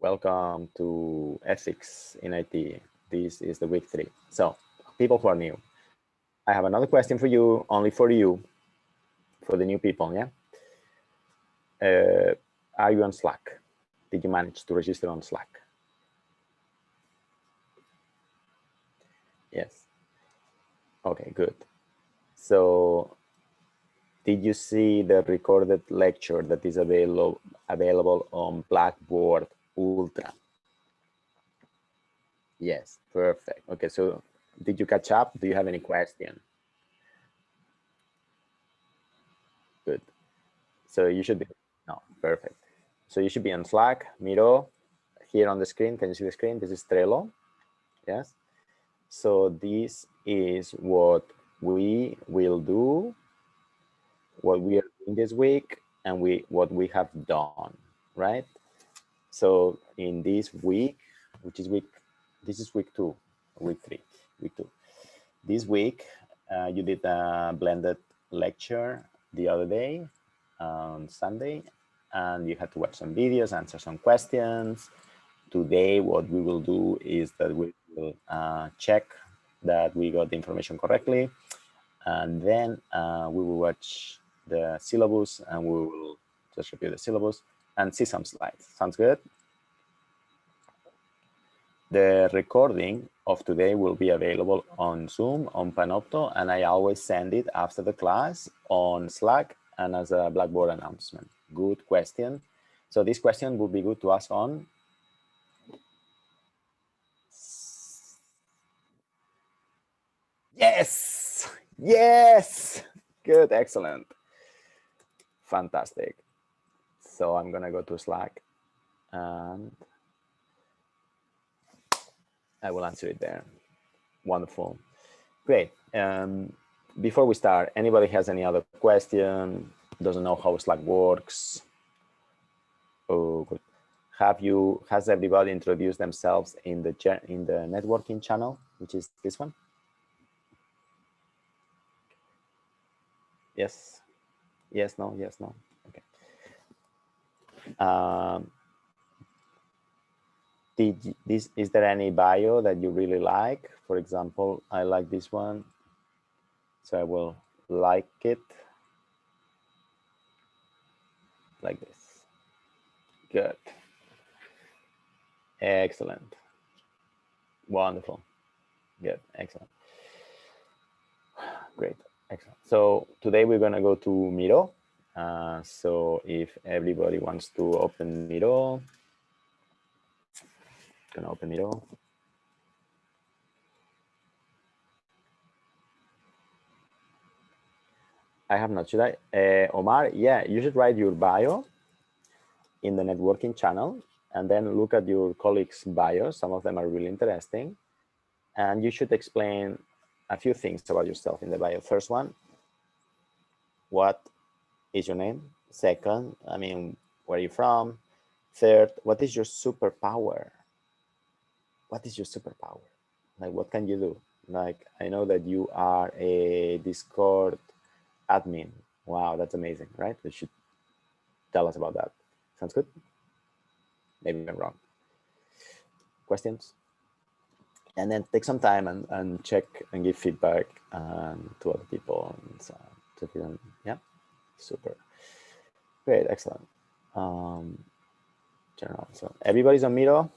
Welcome to Ethics in IT. This is the week 3. So, people who are new, I have another question for you, only for you, for the new people, yeah? Are you on Slack? Did you manage to register on Slack? Yes. Okay, good. So, did you see the recorded lecture that is available on Blackboard Ultra? Yes, perfect. Okay, so did you catch up? Do you have any question? Good. So you should be, no, perfect. So you should be on Slack, Miro, here on the screen. Can you see the screen? This is Trello. Yes. So this is what we will do, what we are doing this week, and what we have done, right? So in this week, which is this is week 2, week 3, week 2. This week, you did a blended lecture the other day on Sunday, and you had to watch some videos, answer some questions. Today, what we will do is that we will check that we got the information correctly, and then we will watch the syllabus, and we will just review the syllabus and see some slides. Sounds good? The recording of today will be available on Zoom, on Panopto, and I always send it after the class on Slack and as a Blackboard announcement. Good question. So this question would be good to ask on. Yes, yes, good, excellent, fantastic. So I'm gonna go to Slack and I will answer it there. Wonderful, great. Before we start, anybody has any other question? Doesn't know how Slack works? Oh, good. Has everybody introduced themselves in the networking channel, which is this one? Yes, yes, no, yes, no. Okay. Is there any bio that you really like? For example, I like this one, so I will like it like this. Good. Excellent. Wonderful. Good. Excellent. Great. Excellent. So today we're going to go to Miro. So if everybody wants to open Miro, going to open Miro. I have not, should I? Omar, yeah, you should write your bio in the networking channel and then look at your colleagues' bios. Some of them are really interesting. And you should explain a few things about yourself in the bio. First one, what is your name? Second, I mean, where are you from? Third, what is your superpower? What is your superpower? Like, what can you do? Like, I know that you are a Discord admin. Wow, that's amazing, right? You should tell us about that. Sounds good? Maybe I'm wrong. Questions? And then take some time and check and give feedback to other people. And so, yeah, super. Great, excellent. General. So everybody's on Miro.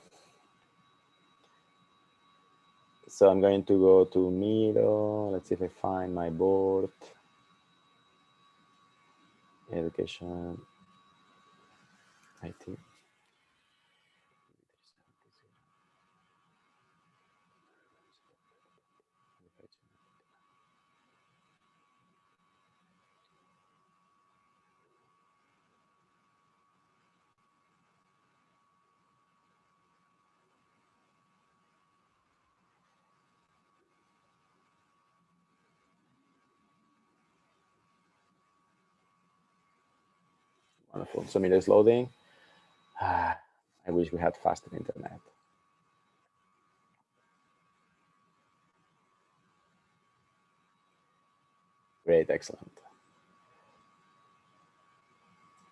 So I'm going to go to Miro. Let's see if I find my board. Education, IT. Wonderful. So Miro is loading. I wish we had faster internet. Great, excellent.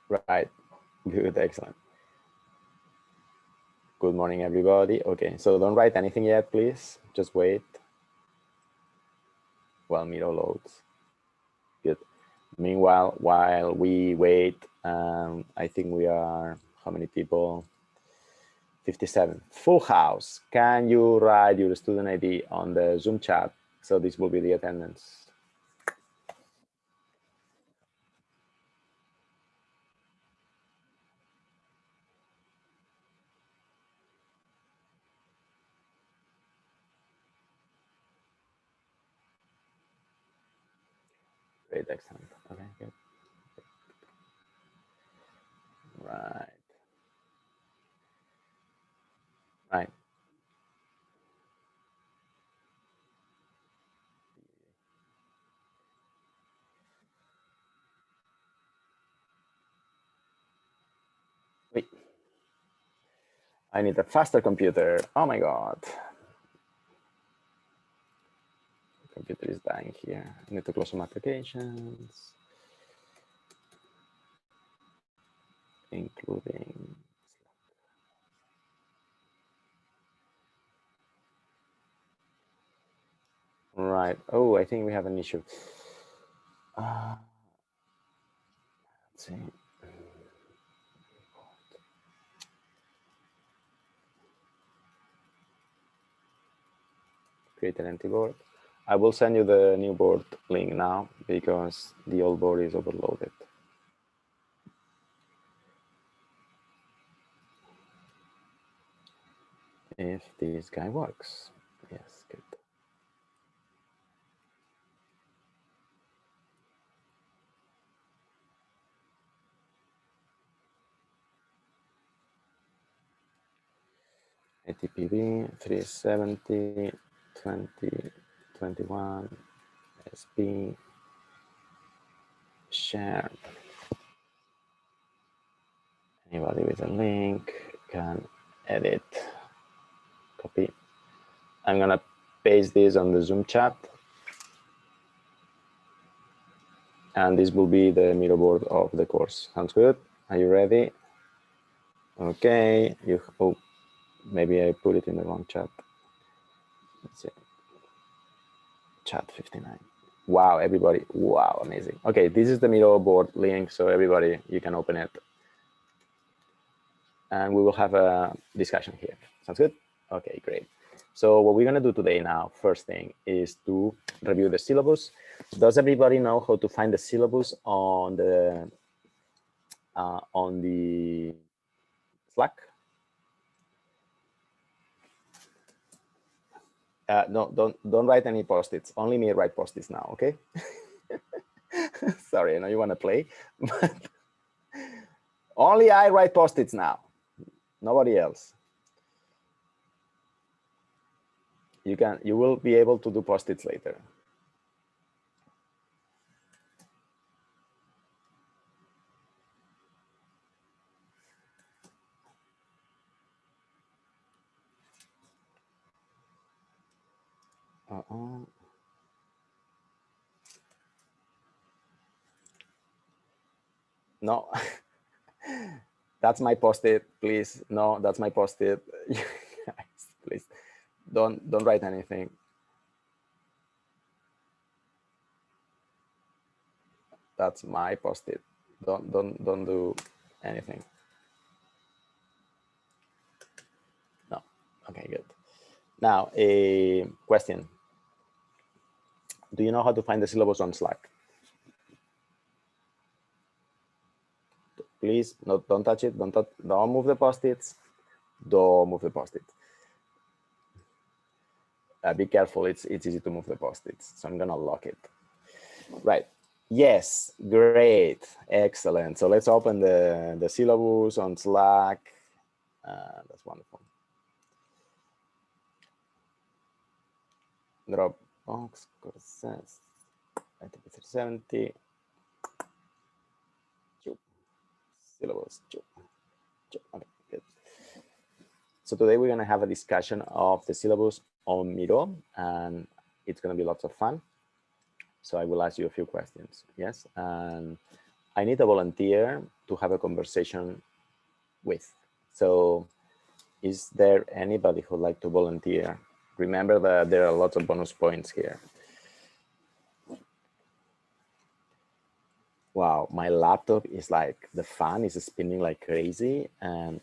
Right, good, excellent. Good morning, everybody. Okay, so don't write anything yet, please. Just wait while Miro loads. Good. Meanwhile, while we wait, I think we are, how many people? 57. Full house. Can you write your student ID on the Zoom chat? So this will be the attendance. Great, excellent. Okay, good. Right. Right. Wait. I need a faster computer. Oh my God. The computer is dying here. I need to close some applications, including right. Oh, I think we have an issue. Let's see. Create an empty board. I will send you the new board link now because the old board is overloaded. If this guy works. Yes, good. Itbp370 W3 Sp share. Anybody with a link can edit, copy. I'm gonna paste this on the Zoom chat. And this will be the Miro board of the course. Sounds good? Are you ready? Okay. Oh, maybe I put it in the wrong chat. Let's see. Chat 59. Wow, everybody. Wow, amazing. Okay, this is the Miro board link. So everybody, you can open it. And we will have a discussion here. Sounds good? Okay, great. So what we're going to do today now, first thing, is to review the syllabus. Does everybody know how to find the syllabus on the Slack? No, don't write any post-its. Only me write post-its now, okay? Sorry, I know you want to play, but only I write post-its now. Nobody else. You will be able to do post-its later. No, that's my post-it, please. No, that's my post-it. Please, don't write anything. That's my post-it. Don't do anything. No. Okay, good. Now, a question. Do you know how to find the syllabus on Slack? Please, don't touch it. Don't move the post-its. Don't move the post-its. Be careful. It's easy to move the post-its. So I'm gonna lock it. Right. Yes. Great. Excellent. So let's open the syllabus on Slack. That's wonderful. Dropbox courses. Itbp370. Syllabus. Okay, good. So today we're going to have a discussion of the syllabus on Miro, and it's going to be lots of fun. So I will ask you a few questions. Yes, and I need a volunteer to have a conversation with. So Is there anybody who'd like to volunteer? Remember that there are lots of bonus points here. Wow, my laptop is like, the fan is spinning like crazy, and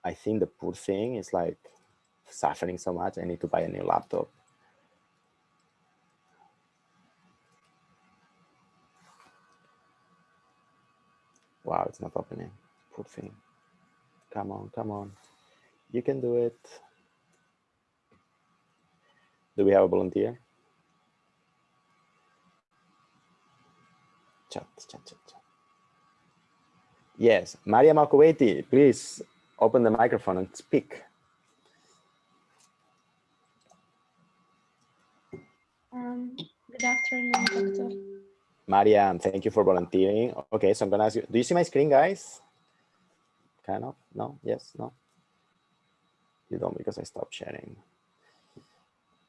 I think the poor thing is like suffering so much. I need to buy a new laptop. Wow, it's not opening. Poor thing. Come on, come on. You can do it. Do we have a volunteer? Chat. Yes, Maria Malkoveti, please open the microphone and speak. Good afternoon, Doctor. Maria, thank you for volunteering. Okay, so I'm gonna ask you, do you see my screen, guys? Kind of, no, yes, no? You don't, because I stopped sharing.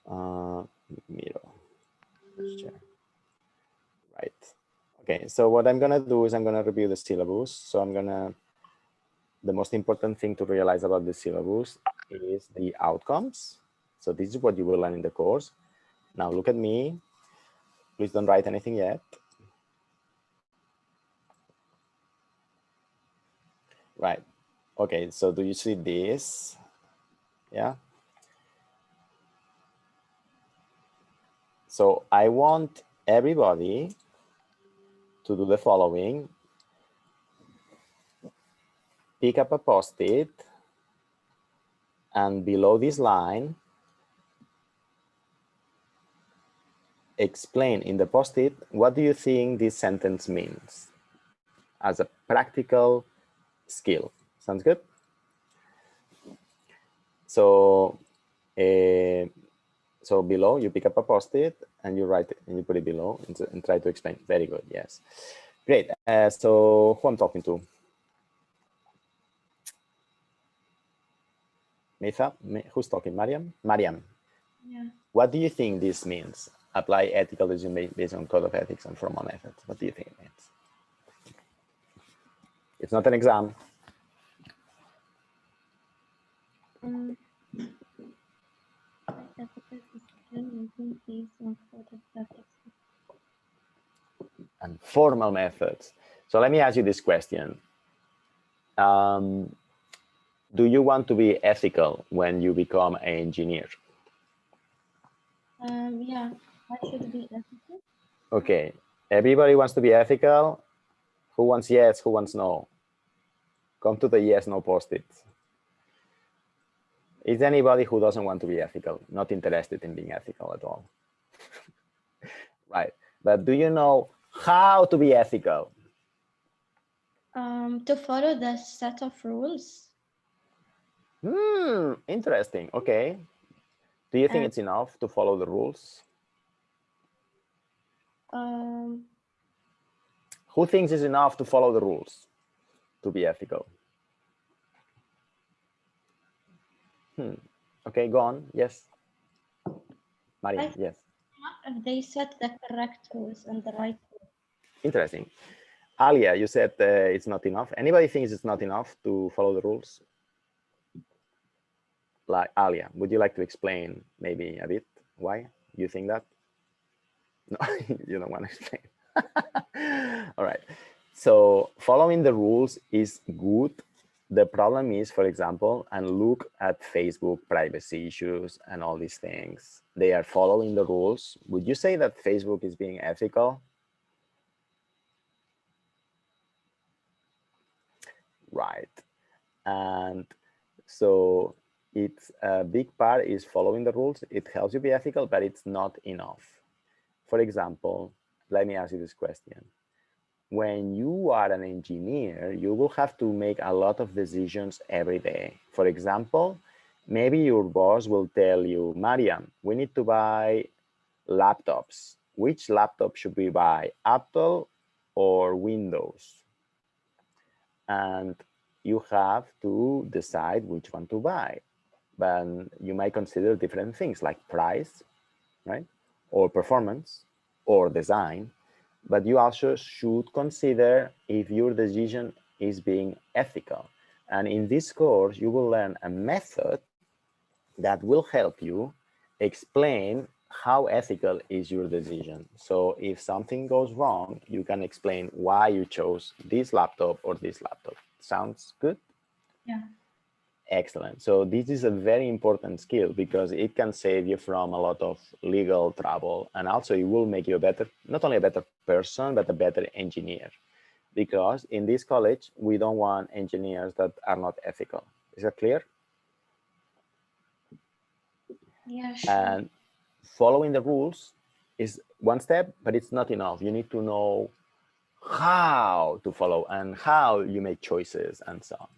Miro, share. Right. Okay, so what I'm gonna do is I'm gonna review the syllabus. So the most important thing to realize about the syllabus is the outcomes. So this is what you will learn in the course. Now look at me. Please don't write anything yet. Right. Okay, so do you see this? Yeah. So I want everybody to do the following. Pick up a Post-it, and below this line, explain in the Post-it, what do you think this sentence means as a practical skill? Sounds good? So, so below, you pick up a Post-it and you write it, and you put it below and try to explain. Very good, yes. Great, so who I'm talking to? Mitha, who's talking? Mariam? Mariam. Yeah. What do you think this means? Apply ethical decision based on code of ethics and formal methods. What do you think it means? It's not an exam. And formal methods. So let me ask you this question. Do you want to be ethical when you become an engineer? Yeah, I should be ethical. Okay, everybody wants to be ethical. Who wants yes, who wants no? Come to the yes, no Post-its. Is there anybody who doesn't want to be ethical, not interested in being ethical at all? Right, but do you know how to be ethical? To follow the set of rules. Interesting, okay. Do you think it's enough to follow the rules? Who thinks it's enough to follow the rules to be ethical? Okay, go on. Yes. Maria, yes. If they set the correct rules and the right rules. Interesting. Alia, you said it's not enough. Anybody thinks it's not enough to follow the rules? Like Alia, would you like to explain maybe a bit why you think that? No, you don't want to explain. All right. So following the rules is good. The problem is, for example, and look at Facebook privacy issues and all these things. They are following the rules. Would you say that Facebook is being ethical? Right. And so it's a big part is following the rules. It helps you be ethical, but it's not enough. For example, let me ask you this question. When you are an engineer, you will have to make a lot of decisions every day. For example, maybe your boss will tell you, Mariam, we need to buy laptops. Which laptop should we buy, Apple or Windows? And you have to decide which one to buy. But you might consider different things like price, right? Or performance or design. But you also should consider if your decision is being ethical. And in this course, you will learn a method that will help you explain how ethical is your decision. So if something goes wrong, you can explain why you chose this laptop or this laptop. Sounds good? Yeah. Excellent. So this is a very important skill because it can save you from a lot of legal trouble. And also it will make you a better, not only a better person, but a better engineer. Because in this college, we don't want engineers that are not ethical. Is that clear? Yeah, sure. And following the rules is one step, but it's not enough. You need to know how to follow and how you make choices and so on.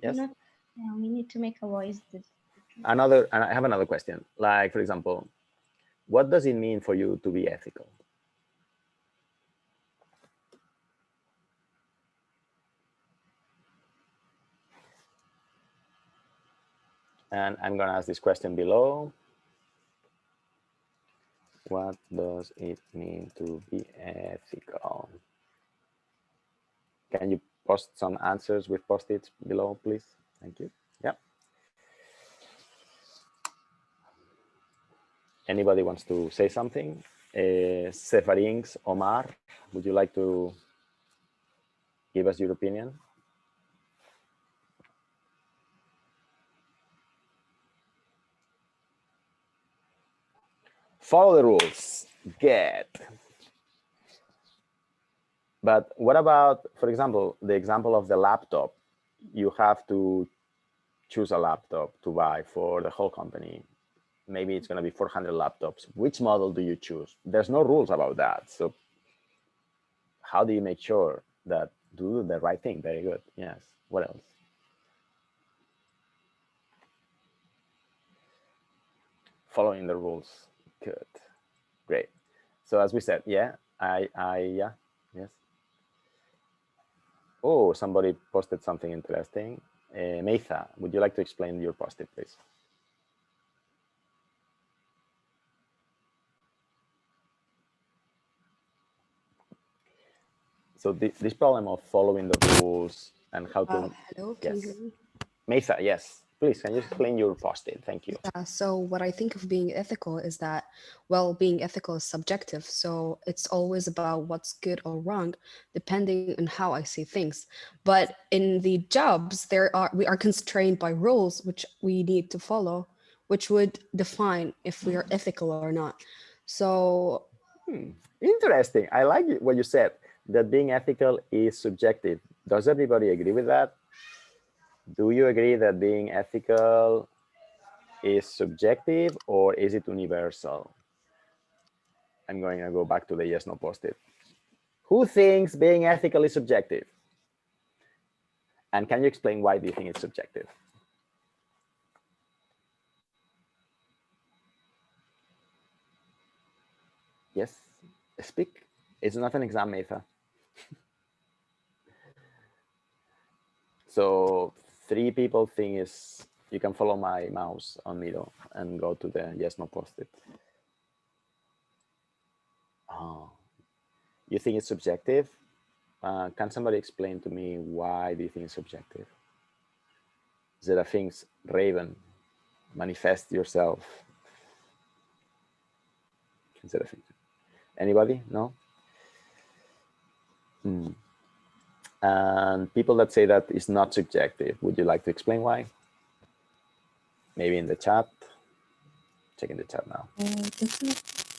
Yes. Yeah, we need to make a wise decision. And I have another question. Like, for example, what does it mean for you to be ethical? And I'm going to ask this question below. What does it mean to be ethical? Can you post some answers with post-its below, please? Thank you. Yeah. Anybody wants to say something? Sefarings, Omar, would you like to give us your opinion? Follow the rules. Good. But what about, for example, the example of the laptop? You have to choose a laptop to buy for the whole company. Maybe it's going to be 400 laptops. Which model do you choose? There's no rules about that. So how do you make sure that do the right thing? Very good. Yes. What else? Following the rules. Good. Great. So as we said, yeah, yeah, yes. Oh, somebody posted something interesting. Meitha, would you like to explain your post-it, please? So this problem of following the rules and how to... Hello, can you hear me? Meitha, yes. Please, can you explain your post-it? Thank you. Yeah, so what I think of being ethical is that, well, being ethical is subjective. So it's always about what's good or wrong, depending on how I see things. But in the jobs, we are constrained by rules which we need to follow, which would define if we are ethical or not. So Interesting. I like what you said, that being ethical is subjective. Does everybody agree with that? Do you agree that being ethical is subjective or is it universal? I'm going to go back to the yes, no post-it. Who thinks being ethical is subjective? And can you explain why do you think it's subjective? Yes, speak. It's not an exam, Meitha. So 3 people think is, you can follow my mouse on Miro and go to the yes, no post-it. Oh, you think it's subjective? Can somebody explain to me why do you think it's subjective? Zera thinks, Raven, manifest yourself. Anybody? No? And people that say that is not subjective, would you like to explain why? Maybe in the chat. Checking the chat now.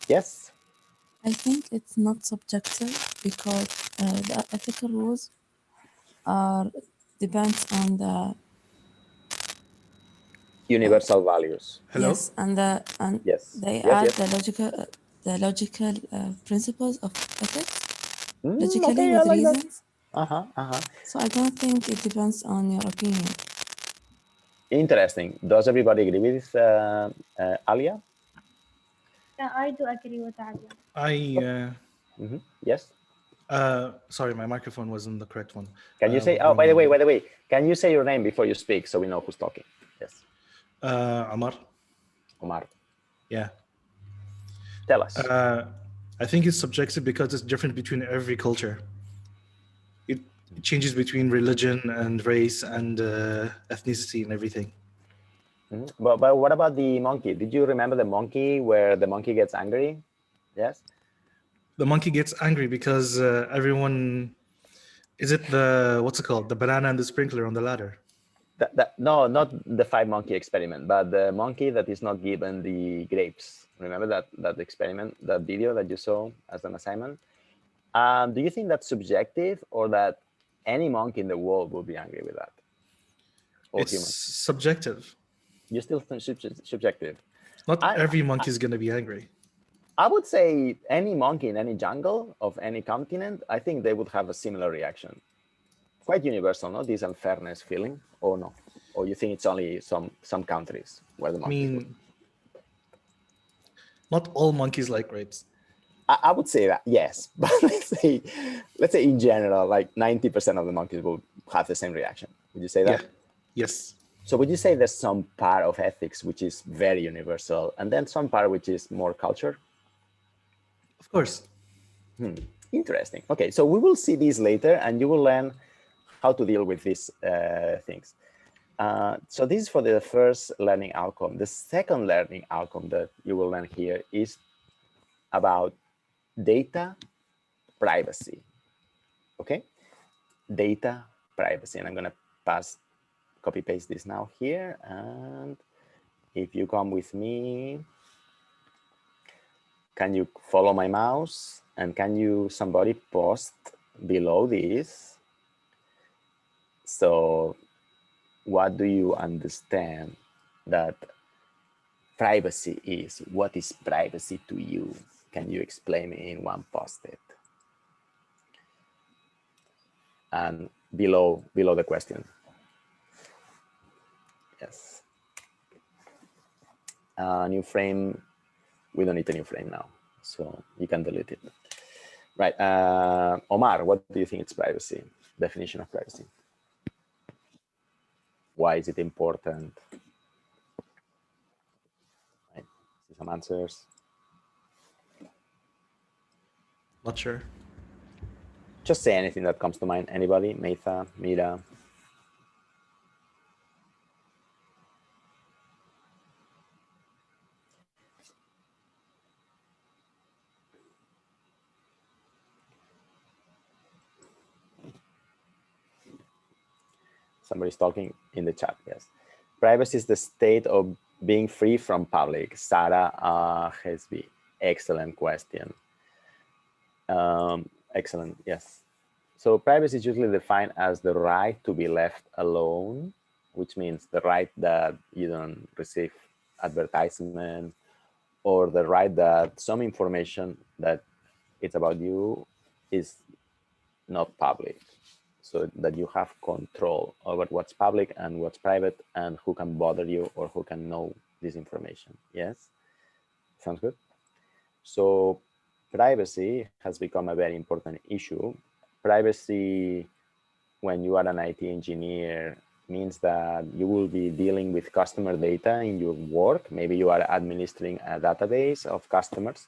Yes? I think it's not subjective because the ethical rules depends on the Universal values. Hello? yes, and Yes. they Yes, add yes. the logical principles of ethics logically Okay, with I like reasons. that. So I don't think it depends on your opinion. Interesting. Does everybody agree with Alia? Yeah, I do agree with Alia. Yes. Sorry, my microphone wasn't the correct one. Can you say, oh, by the way, can you say your name before you speak so we know who's talking? Yes. Omar. Omar. Yeah. Tell us. I think it's subjective because it's different between every culture. It changes between religion and race and ethnicity and everything. But what about the monkey? Did you remember the monkey where the monkey gets angry? Yes. The monkey gets angry because everyone, is it the, what's it called? The banana and the sprinkler on the ladder. No, not the 5-monkey experiment, but the monkey that is not given the grapes. Remember that experiment, that video that you saw as an assignment? Do you think that's subjective, or that any monkey in the world will be angry with that? Or It's humans? subjective. You still think subjective? Not every monkey is going to be angry. I would say any monkey in any jungle of any continent, I think they would have a similar reaction. Quite universal, no? This unfairness feeling, or no? Or you think it's only some countries where the I monkeys mean, not all monkeys like grapes. I would say that, yes. But let's say in general, like 90% of the monkeys will have the same reaction. Would you say that? Yeah. Yes. So would you say there's some part of ethics which is very universal, and then some part which is more culture? Of course. Interesting. Okay, so we will see these later, and you will learn how to deal with these things. So this is for the first learning outcome. The second learning outcome that you will learn here is about data privacy. Okay, data privacy. And I'm going to copy paste this now here. And if you come with me, can you follow my mouse? And can you, somebody post below this? So what do you understand that privacy is? What is privacy to you? Can you explain me in one post-it? And below the question. Yes. New frame. We don't need a new frame now, so you can delete it. Right. Omar, what do you think is privacy? Definition of privacy. Why is it important? Right. See some answers. Not sure. Just say anything that comes to mind. Anybody? Meitha, Mira. Somebody's talking in the chat. Yes. Privacy is the state of being free from public. Sarah Hesby. Excellent question. Excellent. Yes. So privacy is usually defined as the right to be left alone, which means the right that you don't receive advertisement, or the right that some information that it's about you is not public, so that you have control over what's public and what's private, and who can bother you or who can know this information. Yes, sounds good. So privacy has become a very important issue. Privacy, when you are an IT engineer, means that you will be dealing with customer data in your work. Maybe you are administering a database of customers.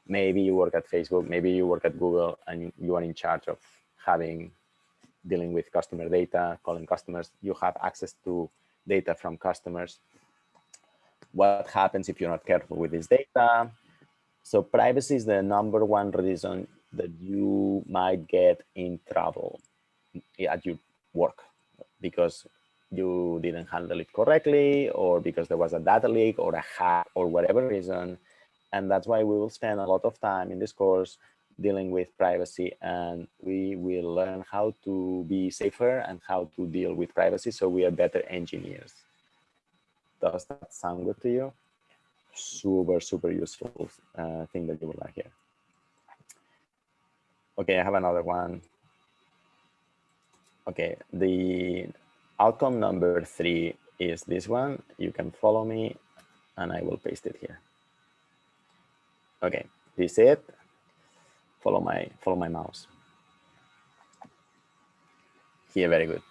Maybe you work at Facebook, maybe you work at Google, and you are in charge of dealing with customer data, calling customers. You have access to data from customers. What happens if you're not careful with this data? So privacy is the #1 reason that you might get in trouble at your work, because you didn't handle it correctly, or because there was a data leak or a hack or whatever reason. And that's why we will spend a lot of time in this course dealing with privacy, and we will learn how to be safer and how to deal with privacy so we are better engineers. Does that sound good to you? Super, super useful thing that you will learn here. Okay, I have another one. Okay, the outcome #3 is this one. You can follow me and I will paste it here. Okay, this is it. Follow my mouse. Here, very good.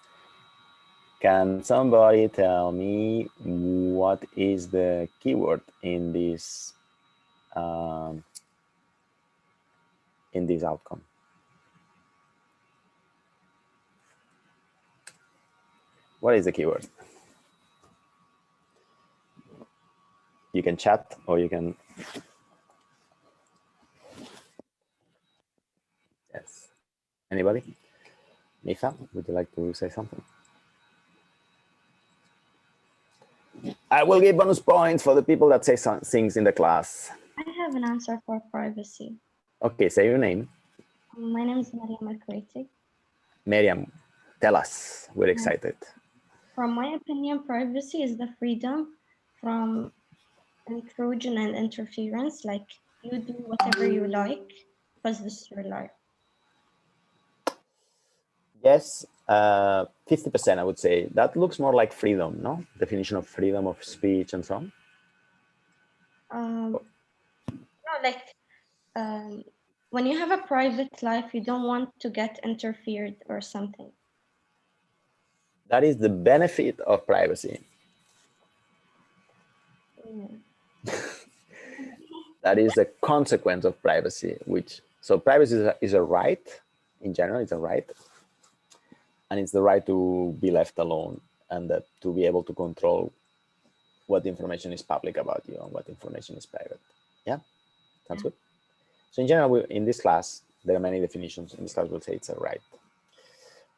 Can somebody tell me what is the keyword in this outcome? What is the keyword? You can chat or you can. Yes. Anybody? Mifa, would you like to say something? I will give bonus points for the people that say some things in the class. I have an answer for privacy. Okay, say your name. My name is Mariam Al-Kuwaiti. Miriam, tell us. We're excited. From my opinion, privacy is the freedom from intrusion and interference. Like you do whatever you like because this is your life. Yes, 50%, I would say. That looks more like freedom, no? Definition of freedom of speech and so on. No, like when you have a private life, you don't want to get interfered or something. That is the benefit of privacy. Yeah. That is a consequence of privacy, so privacy is a right. In general, it's a right. And it's the right to be left alone and that to be able to control what information is public about you and what information is private. Yeah, sounds good. So in general, in this class, there are many definitions. In this class, we'll say it's a right.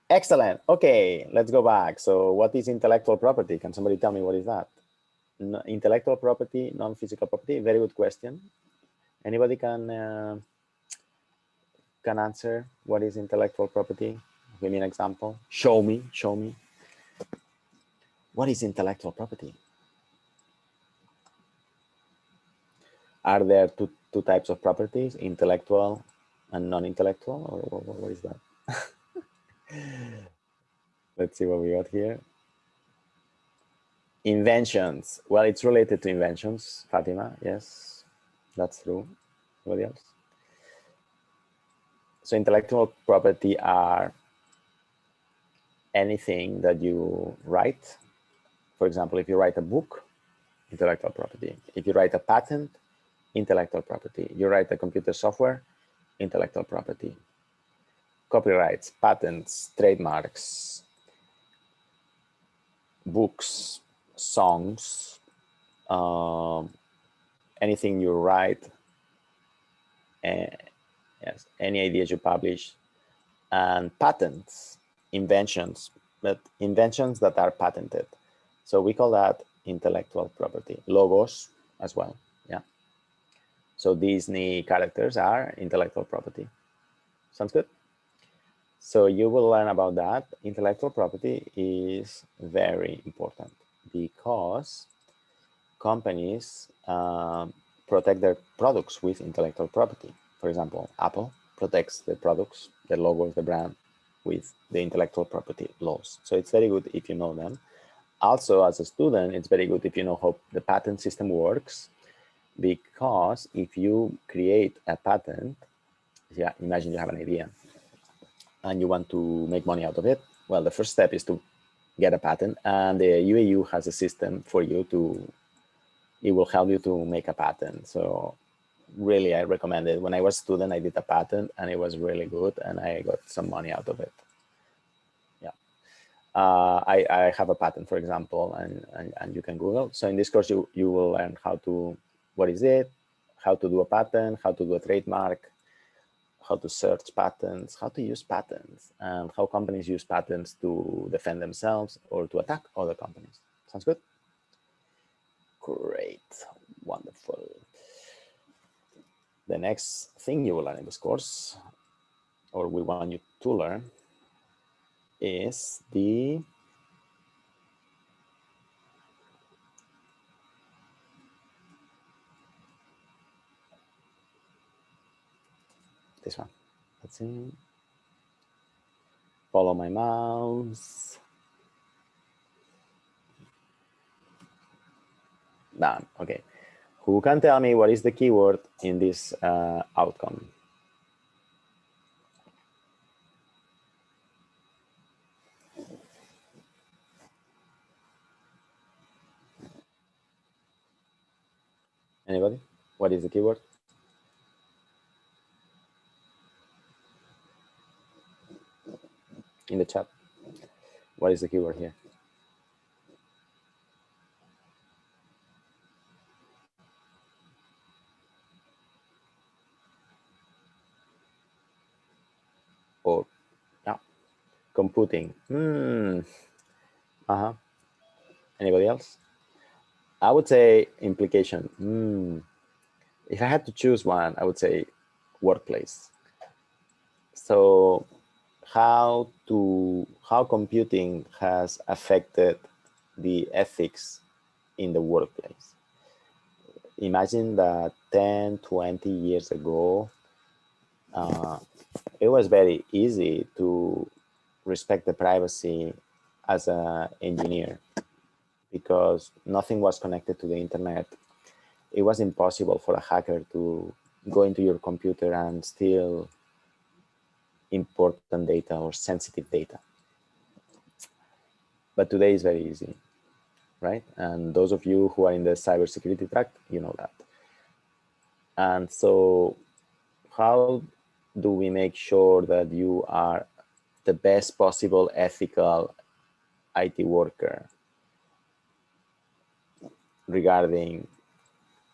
Excellent. Okay, let's go back. So what is intellectual property? Can somebody tell me what is that? Intellectual property, non-physical property? Very good question. Anybody can answer what is intellectual property? Give me an example. Show me. What is intellectual property? Are there two types of properties, intellectual and non-intellectual, or what is that? Let's see what we got here. Inventions. Well, it's related to inventions, Fatima. Yes, that's true. Anybody else? So intellectual property are anything that you write. For example, if you write a book, intellectual property. If you write a patent, intellectual property. You write a computer software, intellectual property. Copyrights, patents, trademarks, books, songs, anything you write, yes, any ideas you publish, and patents, inventions, but inventions that are patented. So we call that intellectual property. Logos as well, yeah. So Disney characters are intellectual property. Sounds good? So you will learn about that. Intellectual property is very important because companies protect their products with intellectual property. For example, Apple protects the products, the logos, the brand with the intellectual property laws. So it's very good if you know them. Also, as a student, it's very good if you know how the patent system works, because if you create a patent, yeah, imagine you have an idea and you want to make money out of it. Well, the first step is to get a patent, and the UAU has a system for you it will help you to make a patent. So really, I recommend it. When I was a student, I did a patent and it was really good and I got some money out of it. Yeah. I have a patent, for example, and you can Google. So in this course, you will learn what is it, how to do a patent, how to do a trademark, how to search patents, how to use patents, and how companies use patents to defend themselves or to attack other companies. Sounds good? Great, wonderful. The next thing you will learn in this course, or we want you to learn, is this one. Let's see. Follow my mouse. Done. Okay. Who can tell me what is the keyword in this outcome? Anybody? What is the keyword? In the chat. What is the keyword here? computing. Anybody else? I would say implication. If I had to choose one, I would say workplace. So how computing has affected the ethics in the workplace. Imagine that 10, 20 years ago, it was very easy to respect the privacy as an engineer because nothing was connected to the internet. It was impossible for a hacker to go into your computer and steal important data or sensitive data. But today is very easy, right? And those of you who are in the cybersecurity track, you know that. And so how do we make sure that you are the best possible ethical IT worker regarding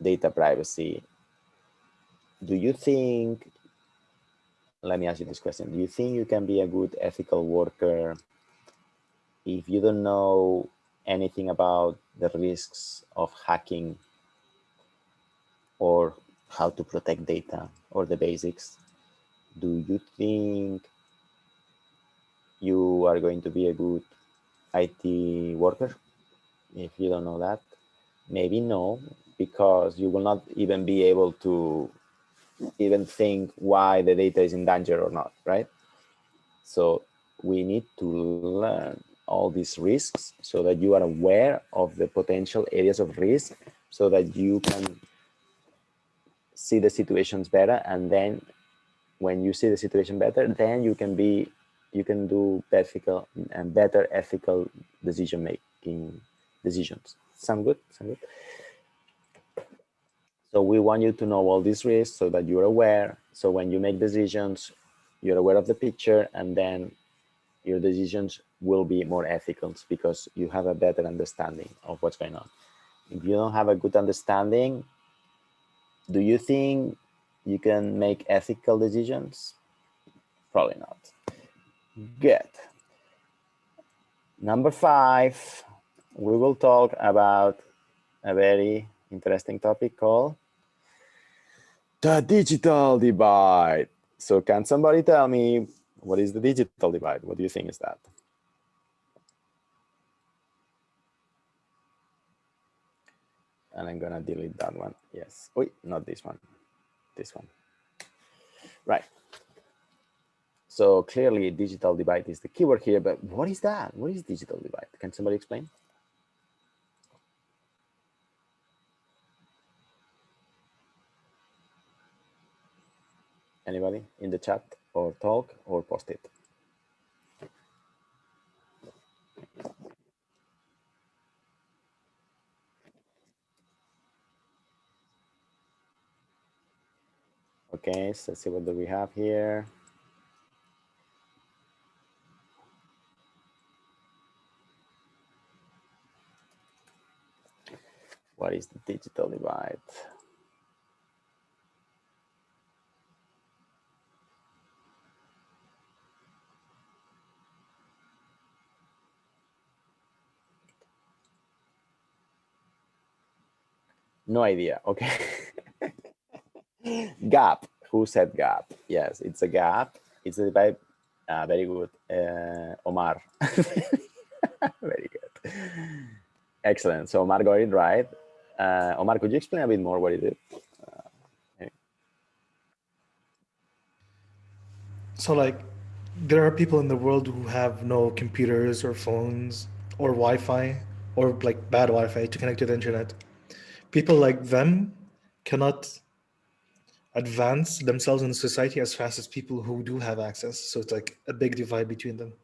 data privacy? Do you think, let me ask you this question, do you think you can be a good ethical worker if you don't know anything about the risks of hacking or how to protect data or the basics? Do you think you are going to be a good IT worker if you don't know that? Maybe no, because you will not even be able to even think why the data is in danger or not, right? So we need to learn all these risks so that you are aware of the potential areas of risk so that you can see the situations better. And then when you see the situation better, then you can do better ethical decision-making decisions. Sound good? Sound good? So we want you to know all these risks so that you're aware. So when you make decisions, you're aware of the picture, and then your decisions will be more ethical because you have a better understanding of what's going on. If you don't have a good understanding, do you think you can make ethical decisions? Probably not. Good. Number 5, we will talk about a very interesting topic called the digital divide. So can somebody tell me what is the digital divide? What do you think is that? And I'm gonna delete that one. Yes. Wait, not this one. This one. Right. So clearly digital divide is the keyword here, but what is that? What is digital divide? Can somebody explain? Anybody in the chat or talk or post it? Okay, so let's see what do we have here. What is the digital divide? No idea. Okay. Gap. Who said gap? Yes, it's a gap. It's a divide. Very good. Omar. Very good. Excellent. So Omar got it right. Omar, could you explain a bit more what it is? So like, there are people in the world who have no computers or phones or Wi-Fi or like bad Wi-Fi to connect to the internet. People like them cannot advance themselves in society as fast as people who do have access. So it's like a big divide between them.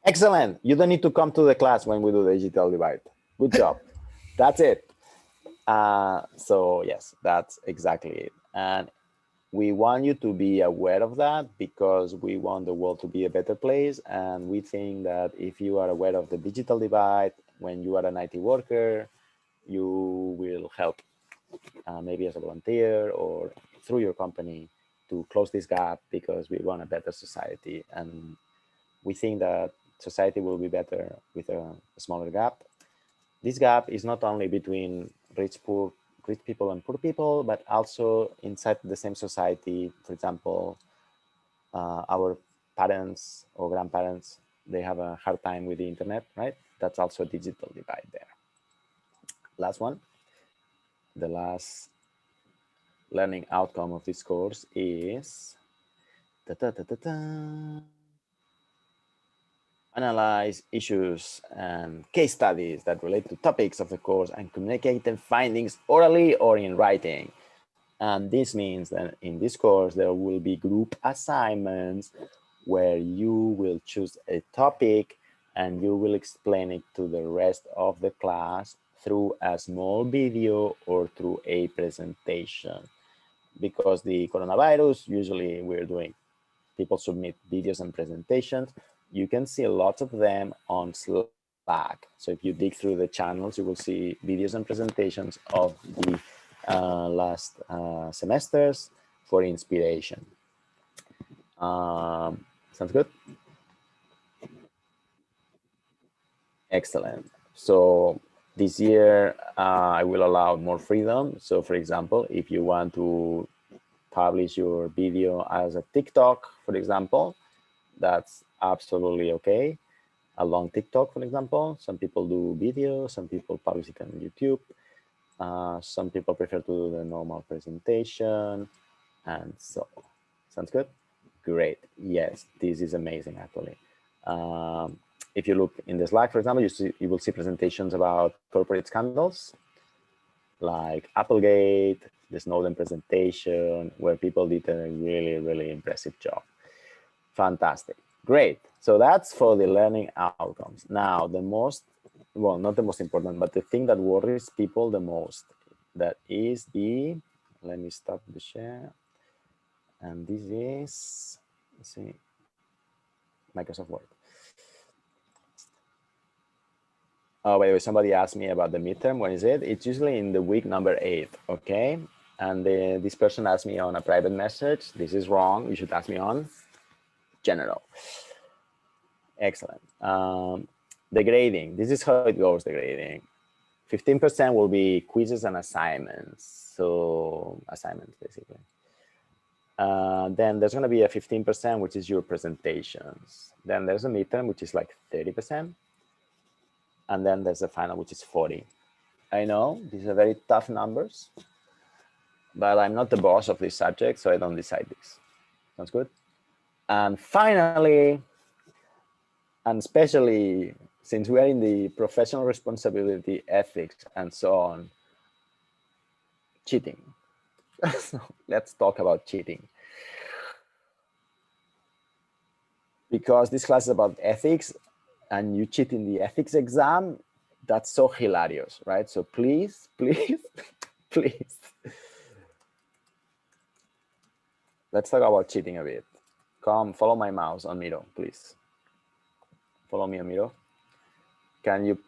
Excellent. You don't need to come to the class when we do the digital divide. Good job. That's it. So yes, that's exactly it. And we want you to be aware of that because we want the world to be a better place. And we think that if you are aware of the digital divide, when you are an IT worker, you will help maybe as a volunteer or through your company to close this gap because we want a better society. And we think that society will be better with a smaller gap. This gap is not only between rich people and poor people, but also inside the same society. For example, our parents or grandparents, they have a hard time with the internet, right? That's also a digital divide there. Last one, the last learning outcome of this course is analyze issues and case studies that relate to topics of the course and communicate the findings orally or in writing. And this means that in this course, there will be group assignments where you will choose a topic and you will explain it to the rest of the class through a small video or through a presentation. Because the coronavirus, usually we're doing, people submit videos and presentations. You can see lots of them on Slack. So if you dig through the channels, you will see videos and presentations of the last semesters for inspiration. Sounds good? Excellent. So this year, I will allow more freedom. So for example, if you want to publish your video as a TikTok, for example, that's absolutely okay. A long TikTok, for example. Some people do video, some people publish it on YouTube. Some people prefer to do the normal presentation, and so sounds good. Great. Yes, this is amazing actually. If you look in the Slack, for example, you will see presentations about corporate scandals like Applegate, the Snowden presentation, where people did a really, really impressive job. Fantastic. Great. So that's for the learning outcomes. Now, the most, well, not the most important, but the thing that worries people the most, that is the, let me stop the share. And this is, let's see, Microsoft Word. Oh, by the way, somebody asked me about the midterm. When is it? It's usually in the week number 8, okay? And this person asked me on a private message. This is wrong. You should ask me on general. Excellent. The grading. This is how it goes, the grading. 15% will be quizzes and assignments. So assignments, basically. Then there's going to be a 15%, which is your presentations. Then there's a midterm, which is like 30%. And then there's a final, which is 40. I know these are very tough numbers, but I'm not the boss of this subject, so I don't decide this. Sounds good? And finally, and especially since we are in the professional responsibility, ethics, and so on, cheating. So let's talk about cheating. Because this class is about ethics, and you cheat in the ethics exam, that's so hilarious, right? So please, please, please. Let's talk about cheating a bit. Come, follow my mouse on Miro, please. Follow me on Miro. Can you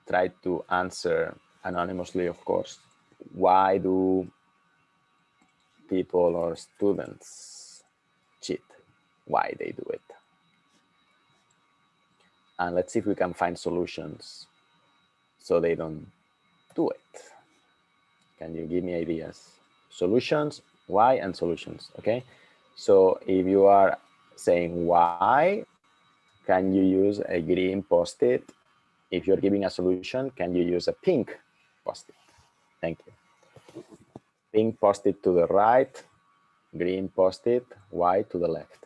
try to answer anonymously, of course, why do people or students cheat? Why they do it? And let's see if we can find solutions so they don't do it. Can you give me ideas? Solutions, why, and solutions, okay? So if you are saying why, can you use a green post-it? If you're giving a solution, can you use a pink post-it? Thank you. Pink post-it to the right, green post-it, white to the left.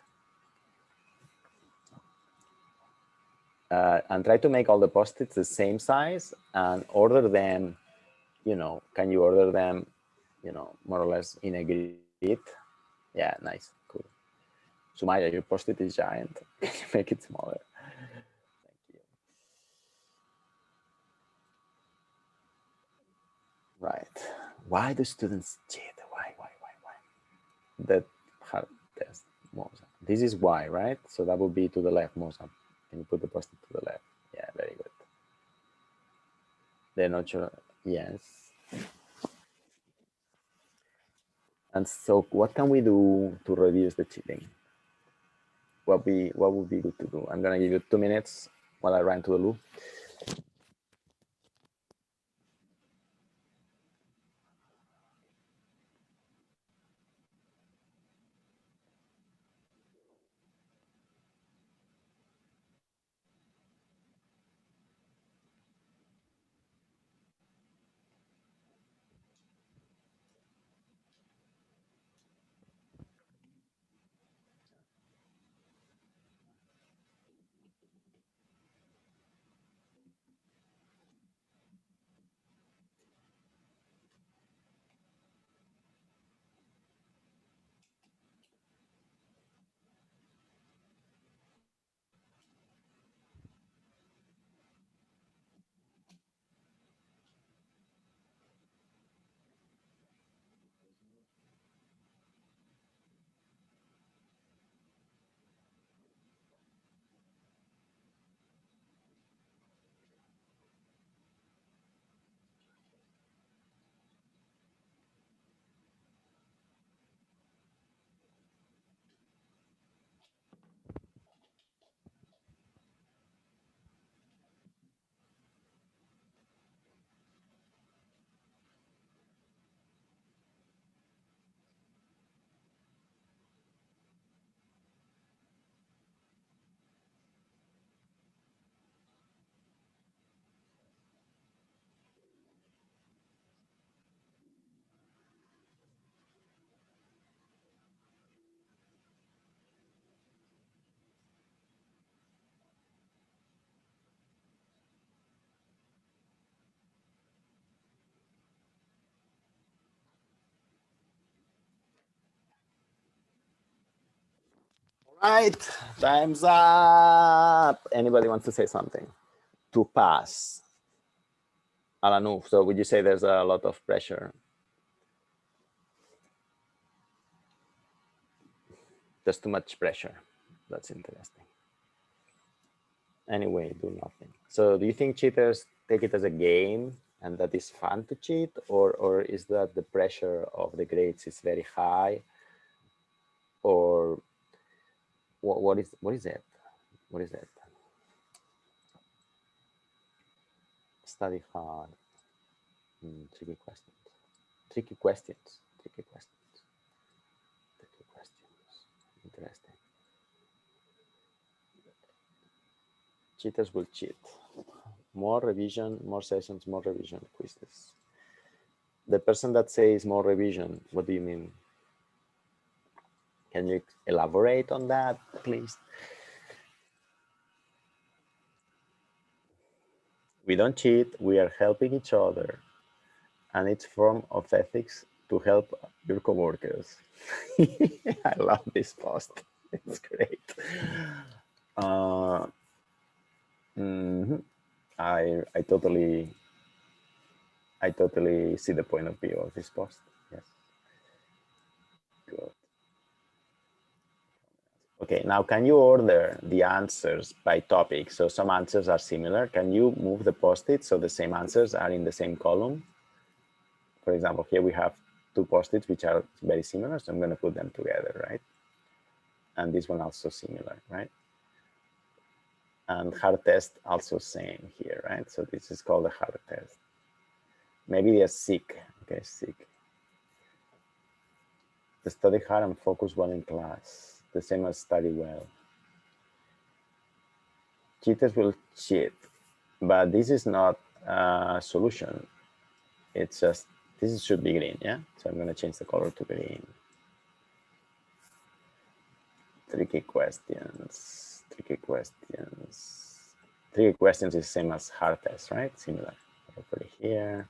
And try to make all the post-its the same size and order them, you know, can you order them, you know, more or less in a grid? Yeah, nice, cool. Sumaya, your post-it is giant. Can you make it smaller? Thank you. Right. Why do students cheat? Why? That hard test, Moza. This is why, right? So that would be to the left, Moza. Can you put the post-it to the left? Yeah, very good. They're not sure. Yes. And so what can we do to reduce the cheating? what would be good to do? I'm gonna give you 2 minutes while I run to the loo. Right, time's up. Anybody wants to say something? To pass. Alanu, so would you say there's a lot of pressure? There's too much pressure. That's interesting. Anyway, do nothing. So do you think cheaters take it as a game and that is fun to cheat, or is that the pressure of the grades is very high, or what is it? What is it? Study hard. Tricky questions. Tricky questions. Tricky questions. Tricky questions. Interesting. Cheaters will cheat. More revision, more sessions, more revision quizzes. The person that says more revision, what do you mean? Can you elaborate on that, please? We don't cheat, we are helping each other. And it's form of ethics to help your coworkers. I love this post. It's great. I totally see the point of view of this post. Yes. Good. Okay, now can you order the answers by topic? So some answers are similar. Can you move the post-it so the same answers are in the same column? For example, here we have 2 post-its which are very similar, so I'm going to put them together, right? And this one also similar, right? And hard test also same here, right? So this is called a hard test. Maybe they're sick. Okay, sick. The study hard and focus well in class, the same as study well. Cheaters will cheat, but this is not a solution. It's just, this should be green, yeah? So I'm going to change the color to green. Tricky questions, tricky questions. Tricky questions is the same as hard test, right? Similar. I'll put it here.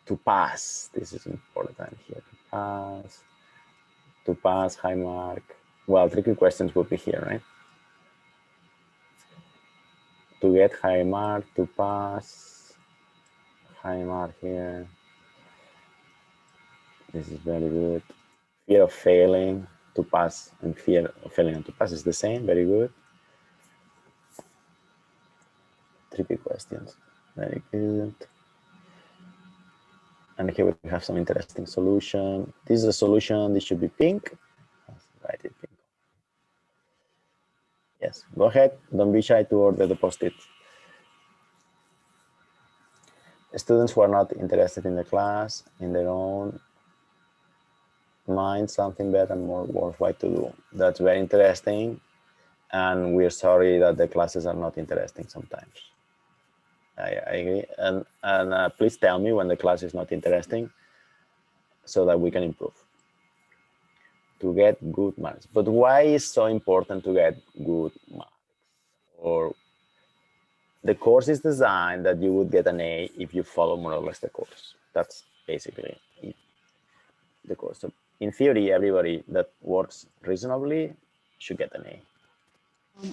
To pass, this is important here. To pass, high mark. Well, tricky questions will be here, right? To get high mark, to pass, high mark here. This is very good. Fear of failing, to pass, and fear of failing and to pass is the same, very good. Tricky questions, very good. And here we have some interesting solution. This is a solution, this should be pink. Let's write it pink. Yes, go ahead. Don't be shy to order the post-it. Students who are not interested in the class, in their own mind, something better and more worthwhile to do. That's very interesting. And we're sorry that the classes are not interesting sometimes. I agree. And please tell me when the class is not interesting so that we can improve. To get good marks. But why is so important to get good marks? Or the course is designed that you would get an A if you follow more or less the course. That's basically it, the course. So in theory, everybody that works reasonably should get an A.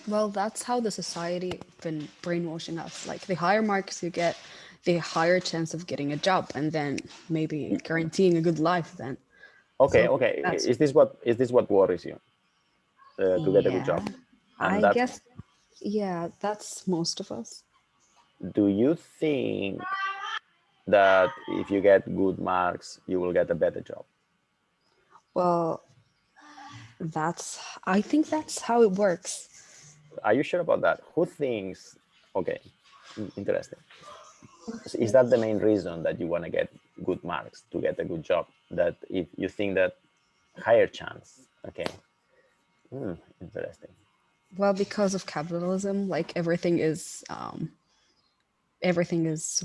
Well, that's how the society been brainwashing us. Like the higher marks you get, the higher chance of getting a job, and then maybe guaranteeing a good life. Then. Okay, So okay. that's Is this what worries you? To get a good job? And I that's, guess. Yeah, that's most of us. do you think that if you get good marks, you will get a better job? Well, I think that's how it works. Are you sure about that? Who thinks, okay, interesting. Is that the main reason that you want to get good marks to get a good job? That if you think that higher chance, okay, interesting. Well, because of capitalism, like everything is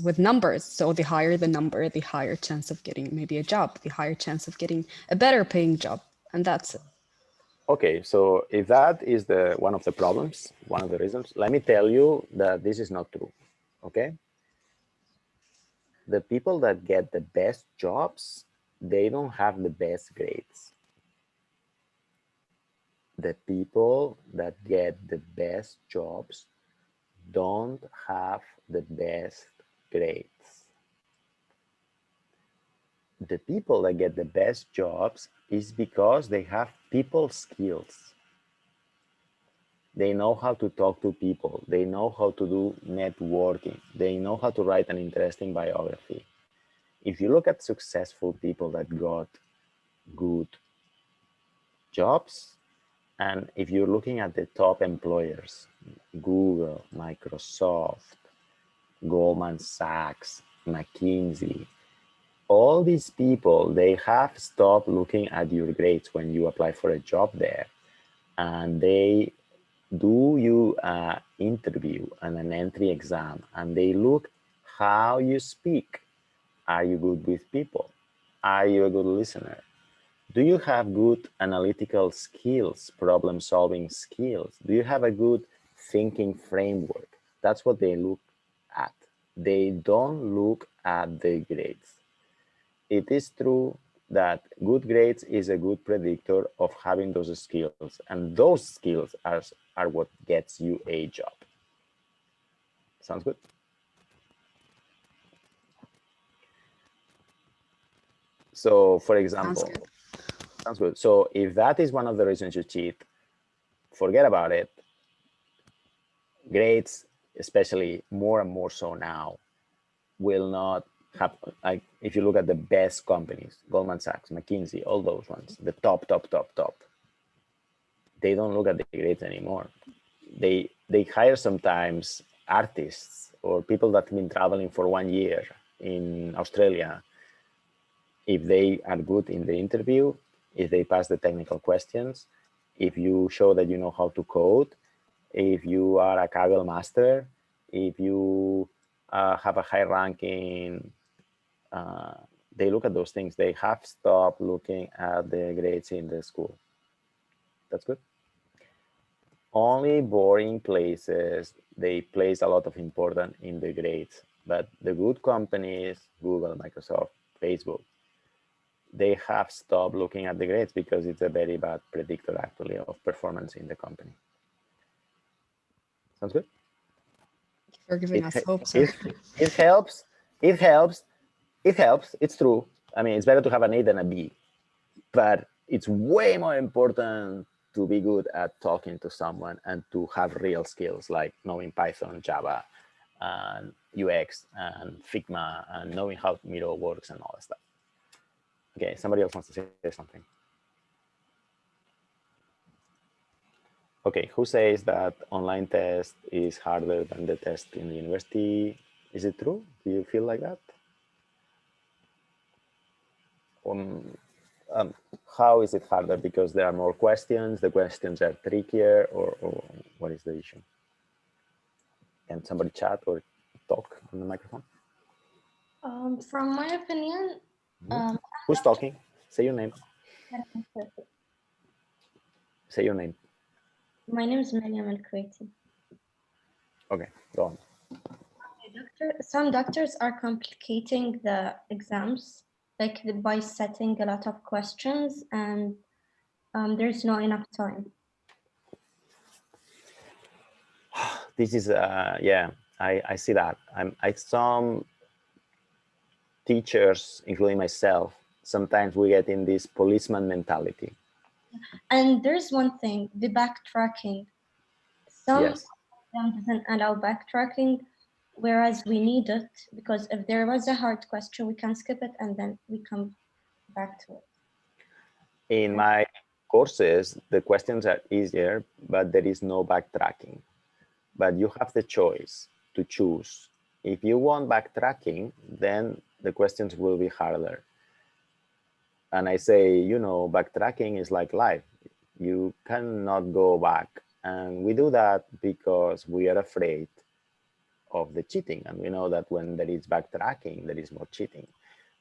with numbers. So the higher the number, the higher chance of getting maybe a job, the higher chance of getting a better paying job. And that's it. Okay, so if that is one of the problems, one of the reasons, let me tell you that this is not true, okay? The people that get the best jobs, they don't have the best grades. The people that get the best jobs don't have the best grades. The people that get the best jobs is because they have people skills. They know how to talk to people. They know how to do networking. They know how to write an interesting biography. If you look at successful people that got good jobs, and if you're looking at the top employers, Google, Microsoft, Goldman Sachs, McKinsey, all these people, they have stopped looking at your grades when you apply for a job there. And they do you an interview and an entry exam, and they look how you speak. Are you good with people? Are you a good listener? Do you have good analytical skills, problem solving skills? Do you have a good thinking framework? That's what they look at. They don't look at the grades. It is true that good grades is a good predictor of having those skills, and those skills are what gets you a job. Sounds good? So for example, sounds good. So if that is one of the reasons you cheat, forget about it. Grades, especially more and more so now, will not have, like, if you look at the best companies, Goldman Sachs, McKinsey, all those ones, the top, they don't look at the grades anymore. They hire sometimes artists or people that have been traveling for 1 year in Australia. If they are good in the interview, if they pass the technical questions, if you show that you know how to code, if you are a Kaggle master, if you have a high ranking, they look at those things. They have stopped looking at the grades in the school. That's good. Only boring places, they place a lot of importance in the grades. But the good companies, Google, Microsoft, Facebook, they have stopped looking at the grades because it's a very bad predictor actually of performance in the company. Sounds good? You're giving us hope, sir. It helps. It helps. It helps. It's true. I mean, it's better to have an A than a B, but it's way more important to be good at talking to someone and to have real skills like knowing Python, Java, and UX, and Figma, and knowing how Miro works and all that stuff. Okay, somebody else wants to say something. Okay, who says that online test is harder than the test in the university? Is it true? Do you feel like that? How is it harder? Because there are more questions, the questions are trickier, or what is the issue? Can somebody chat or talk on the microphone? From my opinion, Who's talking? Say your name. Say your name. my name is Mariam Al-Kuwaiti. Okay, go on. Some doctors are complicating the exams, like by setting a lot of questions, and there's not enough time. This is yeah, I see that. Some teachers, including myself, sometimes we get in this policeman mentality. And there's one thing, the backtracking. Some Yes. of them doesn't allow backtracking, whereas we need it, because if there was a hard question, we can skip it and then we come back to it. In my courses, the questions are easier, but there is no backtracking. But you have the choice to choose. If you want backtracking, then the questions will be harder. And I say, you know, backtracking is like life. You cannot go back. And we do that because we are afraid of the cheating. And we know that when there is backtracking, there is more cheating.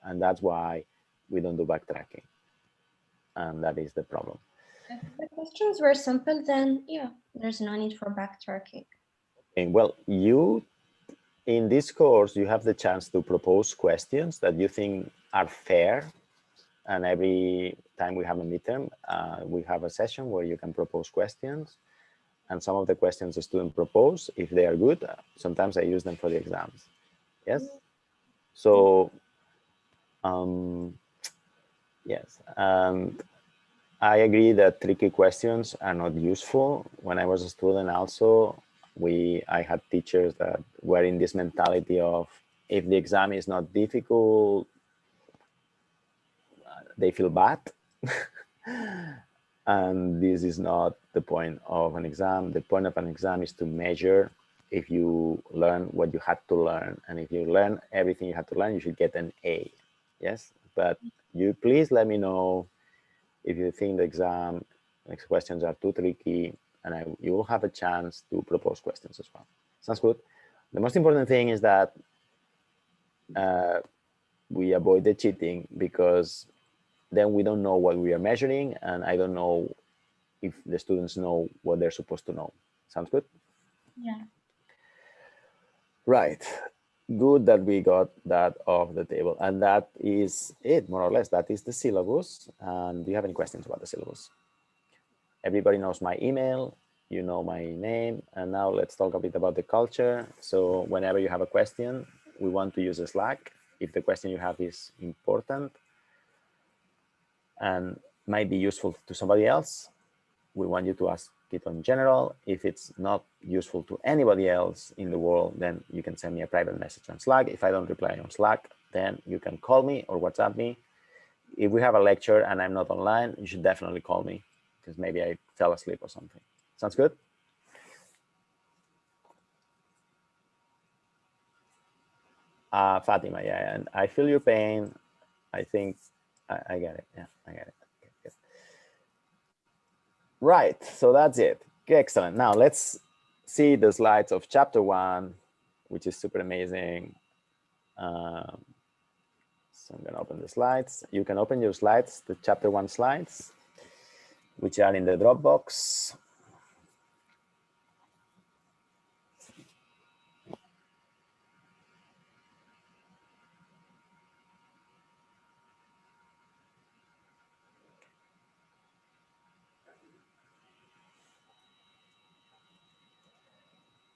And that's why we don't do backtracking. And that is the problem. If the questions were simple, then yeah, there's no need for backtracking. And well, you, in this course, you have the chance to propose questions that you think are fair. And every time we have a midterm, we have a session where you can propose questions. And some of the questions the student propose, if they are good, sometimes I use them for the exams. Yes. So, yes. And I agree that tricky questions are not useful. When I was a student also, I had teachers that were in this mentality of, if the exam is not difficult, they feel bad. And this is not the point of an exam. The point of an exam is to measure if you learn what you had to learn. And if you learn everything you had to learn, you should get an A. Yes, but you please let me know if you think the exam next questions are too tricky, and you will have a chance to propose questions as well. Sounds good. The most important thing is that we avoid the cheating, because then we don't know what we are measuring, and I don't know if the students know what they're supposed to know. Sounds good? Yeah. Right. Good that we got that off the table. And that is it, more or less. That is the syllabus. And do you have any questions about the syllabus? Everybody knows my email, you know my name. And now let's talk a bit about the culture. So whenever you have a question, we want to use a Slack. If the question you have is important and might be useful to somebody else, we want you to ask it in general. If it's not useful to anybody else in the world, then you can send me a private message on Slack. If I don't reply on Slack, then you can call me or WhatsApp me. If we have a lecture and I'm not online, you should definitely call me, because maybe I fell asleep or something. Sounds good? Fatima, yeah, and I feel your pain. I think I get it. Yeah, I get it. Okay, good. Right, so that's it. Excellent. Now let's see the slides of chapter 1, which is super amazing. So I'm going to open the slides. You can open your slides, the chapter 1 slides, which are in the Dropbox.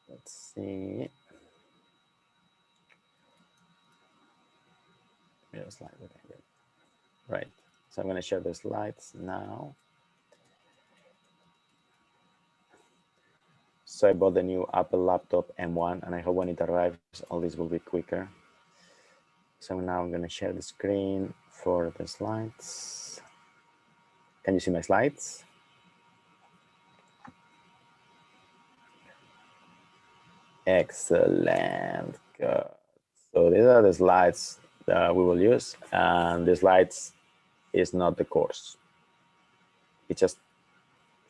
Let's see. Slide. Okay, right. So I'm going to share the slides now. So I bought the new Apple laptop M1, and I hope when it arrives, all this will be quicker. So now I'm going to share the screen for the slides. Can you see my slides? Excellent. Good. So these are the slides that we will use, and the slides is not the course. It's just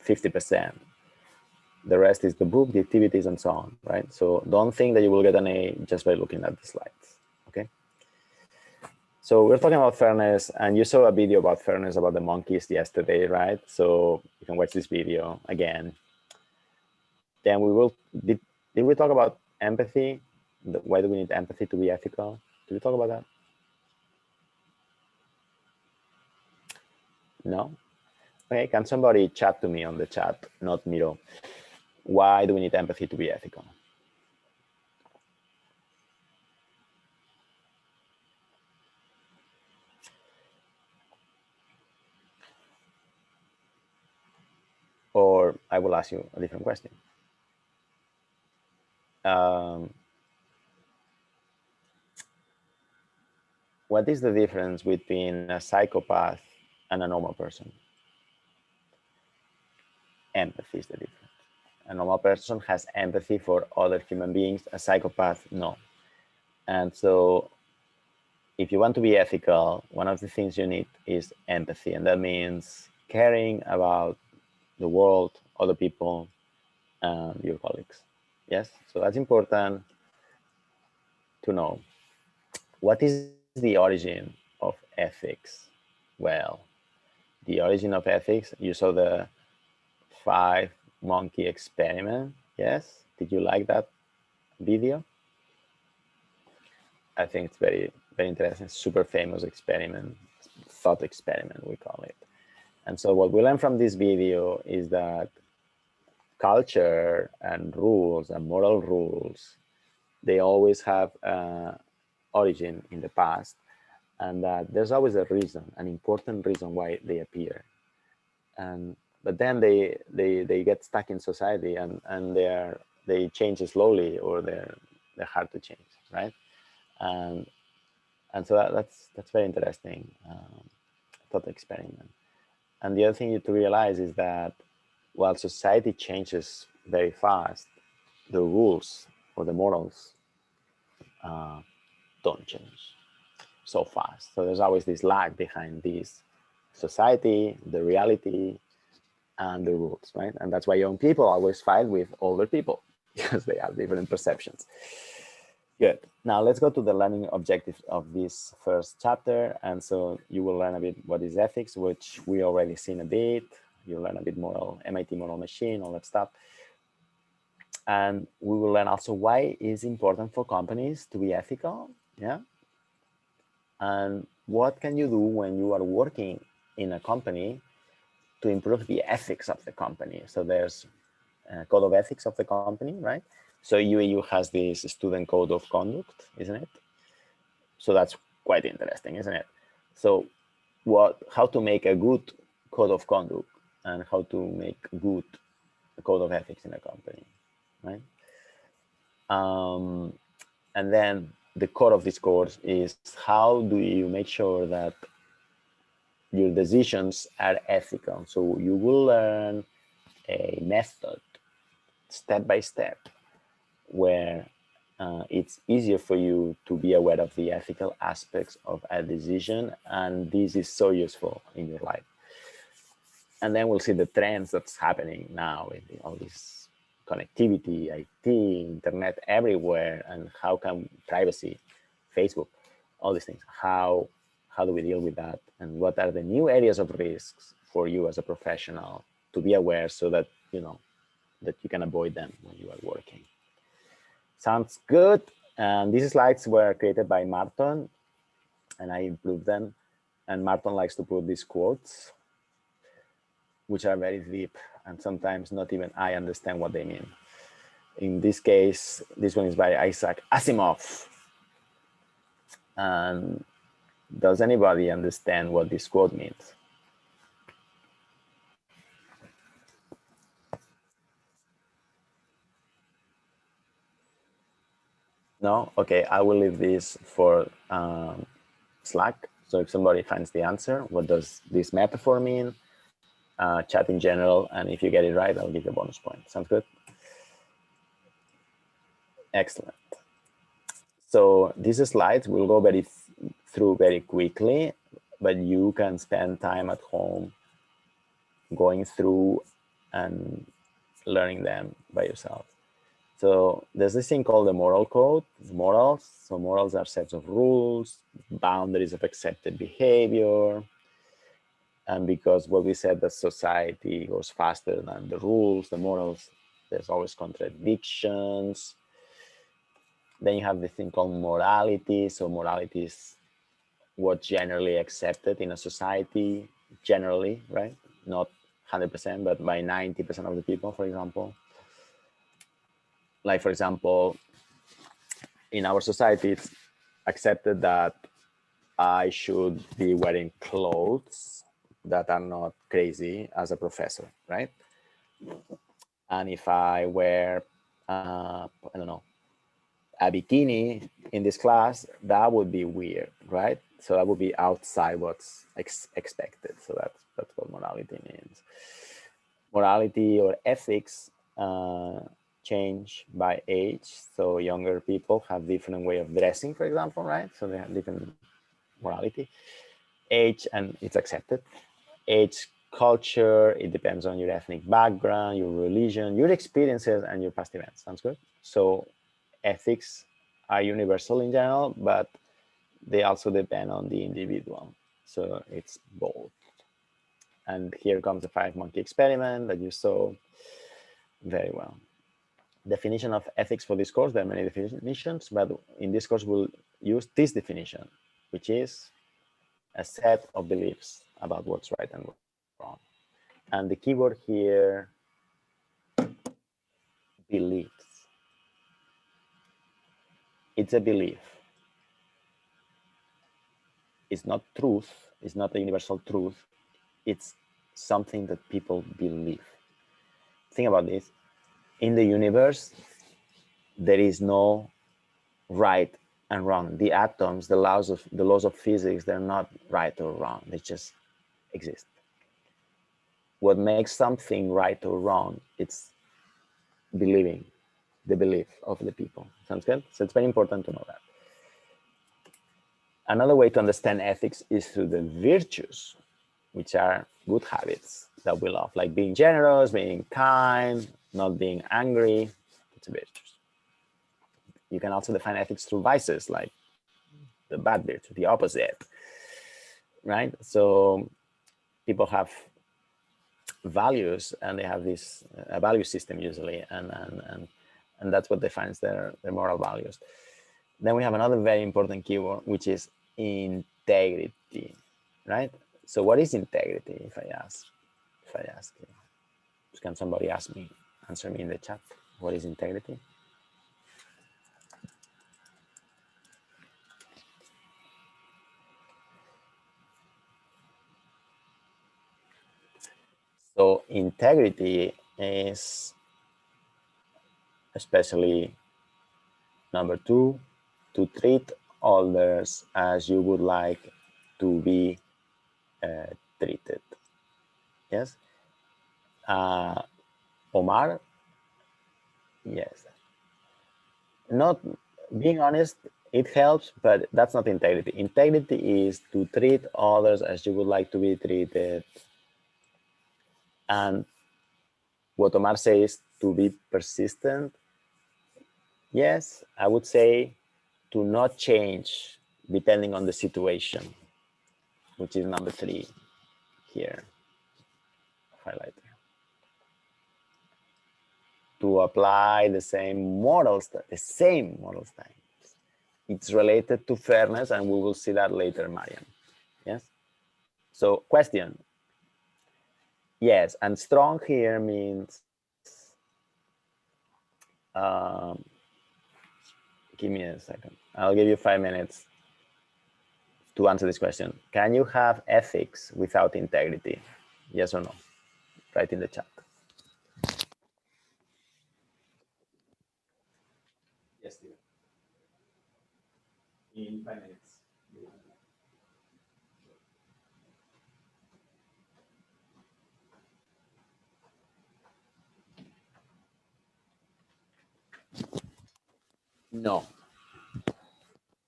50%. The rest is the book, the activities, and so on, right? So don't think that you will get an A just by looking at the slides, okay? So we're talking about fairness, and you saw a video about fairness about the monkeys yesterday, right? So you can watch this video again. Then we will, did we talk about empathy? Why do we need empathy to be ethical? Did we talk about that? No? Okay, can somebody chat to me on the chat, not Miro? Why do we need empathy to be ethical? Or I will ask you a different question. What is the difference between a psychopath and a normal person? Empathy is the difference. A normal person has empathy for other human beings. A psychopath, no. And so if you want to be ethical, one of the things you need is empathy. And that means caring about the world, other people, and your colleagues. Yes, so that's important to know. What is the origin of ethics? Well, the origin of ethics, you saw the 5-monkey experiment. Yes, did you like that video? I think it's very, very interesting, super famous experiment, thought experiment, we call it. And so what we learn from this video is that culture and rules and moral rules, they always have origin in the past, and that there's always a reason, an important reason why they appear. But then they get stuck in society, and they change slowly, or they're hard to change, right? And so that's very interesting thought experiment. And the other thing to realize is that while society changes very fast, the rules or the morals don't change so fast. So there's always this lag behind this society, the reality, and the rules, right? And that's why young people always fight with older people, because they have different perceptions. Good. Now let's go to the learning objectives of this first chapter. And so you will learn a bit what is ethics, which we already seen a bit. You'll learn a bit more MIT moral machine, all that stuff. And we will learn also why it's important for companies to be ethical. Yeah. And what can you do when you are working in a company to improve the ethics of the company? So there's a code of ethics of the company, right? So UAU has this student code of conduct, isn't it? So that's quite interesting, isn't it? So how to make a good code of conduct and how to make good code of ethics in a company, right? And then the core of this course is how do you make sure that your decisions are ethical? So you will learn a method step by step where it's easier for you to be aware of the ethical aspects of a decision, and this is so useful in your life. And then we'll see the trends that's happening now in all this connectivity, IT, internet everywhere, and how can privacy, Facebook, all these things, how do we deal with that, and what are the new areas of risks for you as a professional to be aware, so that that you can avoid them when you are working. Sounds good. And these slides were created by Martin, and I improved them. And Martin likes to put these quotes, which are very deep, and sometimes not even I understand what they mean. In this case, this one is by Isaac Asimov. And does anybody understand what this quote means? No? Okay, I will leave this for Slack. So if somebody finds the answer, what does this metaphor mean? Chat in general, and if you get it right, I'll give you a bonus point. Sounds good? Excellent. So these slides will go through very quickly, but you can spend time at home going through and learning them by yourself. So there's this thing called the moral code, morals. So morals are sets of rules, boundaries of accepted behavior. And because what we said, that society goes faster than the rules, the morals, there's always contradictions. Then you have the thing called morality. So morality is what's generally accepted in a society, generally, right? Not 100%, but by 90% of the people, for example. Like, for example, in our society, it's accepted that I should be wearing clothes that are not crazy as a professor, right? And if I wear, I don't know, a bikini in this class, that would be weird, right? So that would be outside what's expected. So that's what morality means. Morality or ethics change by age. So younger people have different way of dressing, for example, right? So they have different morality. Age, and it's accepted. Age, culture, it depends on your ethnic background, your religion, your experiences, and your past events. Sounds good? So ethics are universal in general, but they also depend on the individual. So it's both. And here comes the 5-monkey experiment that you saw very well. Definition of ethics for this course, there are many definitions, but in this course we'll use this definition, which is a set of beliefs about what's right and wrong. And the keyword here, beliefs. It's a belief. It's not truth. It's not a universal truth. It's something that people believe. Think about this. In the universe, there is no right and wrong. The atoms, the laws of physics, they're not right or wrong. They just exist. What makes something right or wrong, it's believing, the belief of the people. Sounds good? So it's very important to know that. Another way to understand ethics is through the virtues, which are good habits that we love, like being generous, being kind, not being angry. It's a virtues. You can also define ethics through vices, like the bad virtue, the opposite, right? So people have values, and they have this a value system usually, and that's what defines their moral values. Then we have another very important keyword, which is integrity, right? So what is integrity? If I ask you, can somebody answer me in the chat? What is integrity? So integrity is especially number 2, to treat others as you would like to be treated. Yes. Omar. Yes. Not being honest, it helps, but that's not integrity. Integrity is to treat others as you would like to be treated. And what Omar says, to be persistent. Yes, I would say to not change depending on the situation, which is number 3 here, highlighter. To apply the same moral standards. It's related to fairness, and we will see that later, Mariam. Yes. So question. Yes, and strong here means, give me a second. I'll give you 5 minutes to answer this question. Can you have ethics without integrity? Yes or no? Write in the chat. Yes, Steven. In 5 minutes. No,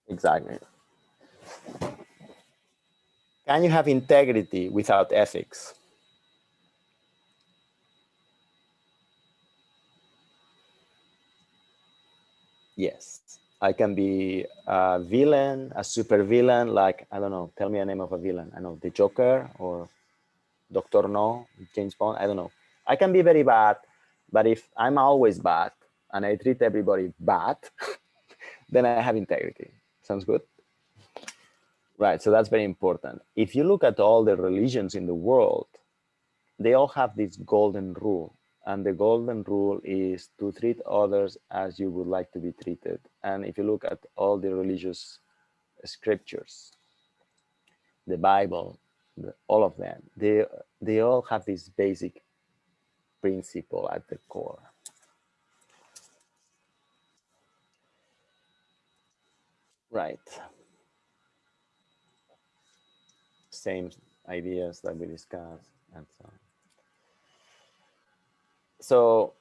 exactly. Can you have integrity without ethics? Yes. I can be a villain, a super villain, like, I don't know, tell me a name of a villain. I know, the Joker or Dr. No, James Bond, I don't know. I can be very bad, but if I'm always bad and I treat everybody bad, then I have integrity. Sounds good? Right, so that's very important. If you look at all the religions in the world, they all have this golden rule. And the golden rule is to treat others as you would like to be treated. And if you look at all the religious scriptures, the Bible, all of them, they all have this basic principle at the core. Right. Same ideas that we discussed and so on. So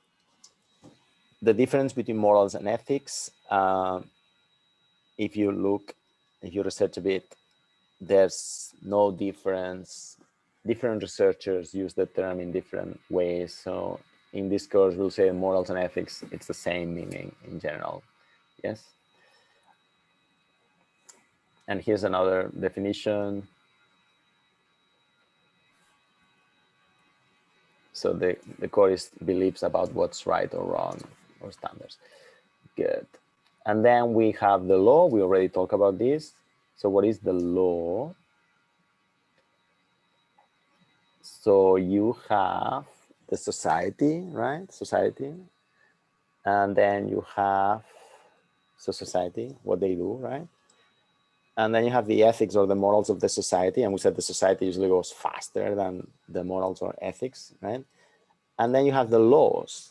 the difference between morals and ethics, if you research a bit, there's no difference. Different researchers use the term in different ways. So in this course, we'll say morals and ethics, it's the same meaning in general. Yes. And here's another definition. So the core is beliefs about what's right or wrong or standards. Good. And then we have the law. We already talked about this. So what is the law? So you have the society, right? Society. And then you have, so society, what they do, right? And then you have the ethics or the morals of the society. And we said the society usually goes faster than the morals or ethics, right? And then you have the laws.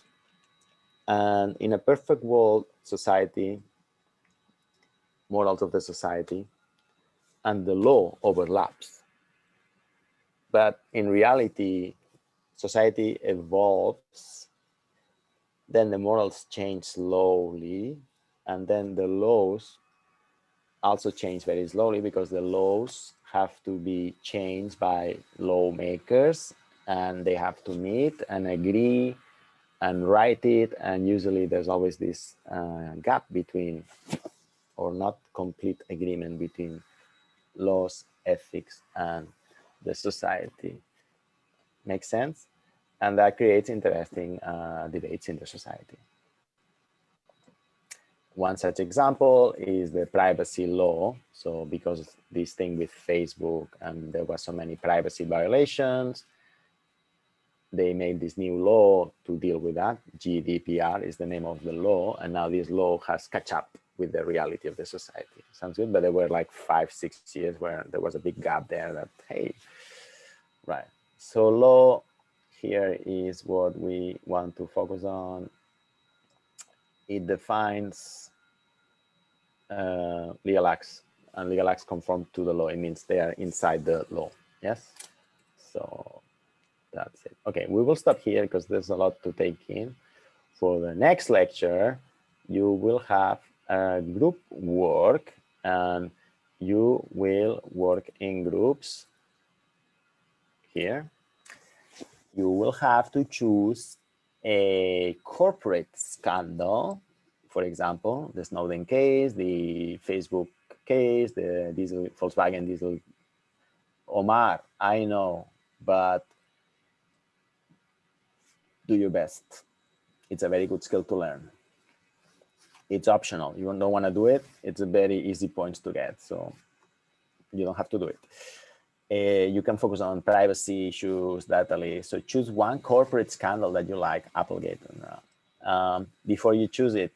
And in a perfect world, society, morals of the society, and the law overlaps. But in reality, society evolves, then the morals change slowly, and then the laws also change very slowly because the laws have to be changed by lawmakers and they have to meet and agree and write it. And usually there's always this gap between, or not complete agreement between laws, ethics, and the society. Makes sense? And that creates interesting debates in the society. One such example is the privacy law. So because this thing with Facebook and there were so many privacy violations, they made this new law to deal with that. GDPR is the name of the law. And now this law has catch up with the reality of the society. Sounds good, but there were like 5-6 years where there was a big gap there that, hey, right. So law here is what we want to focus on. It defines legal acts, and legal acts conform to the law. It means they are inside the law. Yes. So that's it. Okay, we will stop here because there's a lot to take in. For the next lecture, you will have a group work and you will work in groups here. You will have to choose a corporate scandal. For example, the Snowden case, the Facebook case, the diesel, Volkswagen diesel. Omar, I know, but do your best. It's a very good skill to learn. It's optional. You don't want to do it. It's a very easy points to get, so you don't have to do it. You can focus on privacy issues, data leaks. So choose one corporate scandal that you like, Applegate. Before you choose it,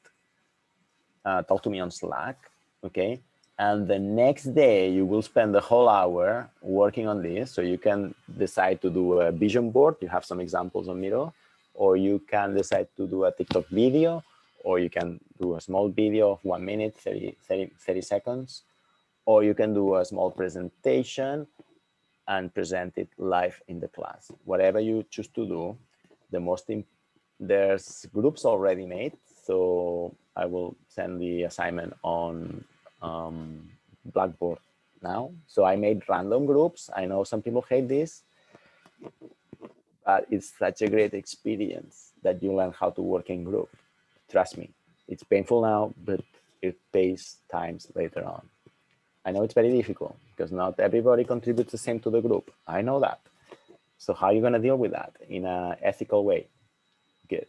talk to me on Slack, okay? And the next day, you will spend the whole hour working on this. So you can decide to do a vision board. You have some examples on Miro, or you can decide to do a TikTok video, or you can do a small video of 1 minute, 30 seconds, or you can do a small presentation and present it live in the class. Whatever you choose to do, there's groups already made. So I will send the assignment on Blackboard now. So I made random groups. I know some people hate this, but it's such a great experience that you learn how to work in group. Trust me, it's painful now, but it pays times later on. I know it's very difficult because not everybody contributes the same to the group. I know that. So how are you going to deal with that in an ethical way? Good.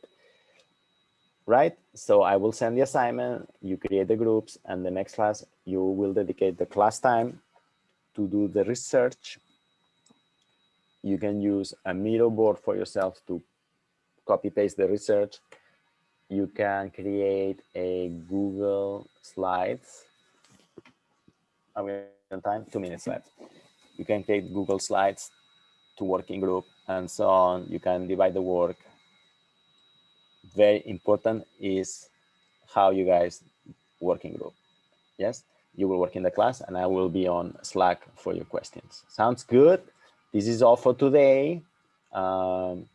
Right? So I will send the assignment, you create the groups, and the next class, you will dedicate the class time to do the research. You can use a Miro board for yourself to copy paste the research. You can create a Google Slides. Are we on time? 2 minutes left. You can create Google Slides to working group and so on. You can divide the work. Very important is how you guys working group. Yes, you will work in the class and I will be on Slack for your questions. Sounds good? This is all for today. And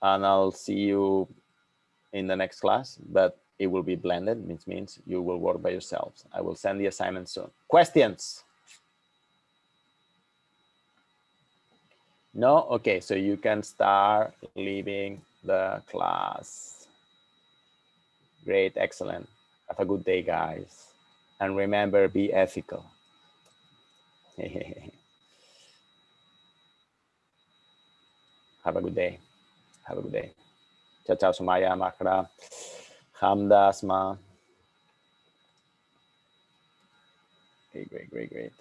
I'll see you in the next class, but it will be blended, which means you will work by yourselves. I will send the assignment soon. Questions? No? Okay, so you can start leaving the class. Great, excellent. Have a good day, guys. And remember, be ethical. Have a good day. Have a good day. Ciao, ciao, Sumaya, Makra, Hamda, Asma. Okay, great, great, great.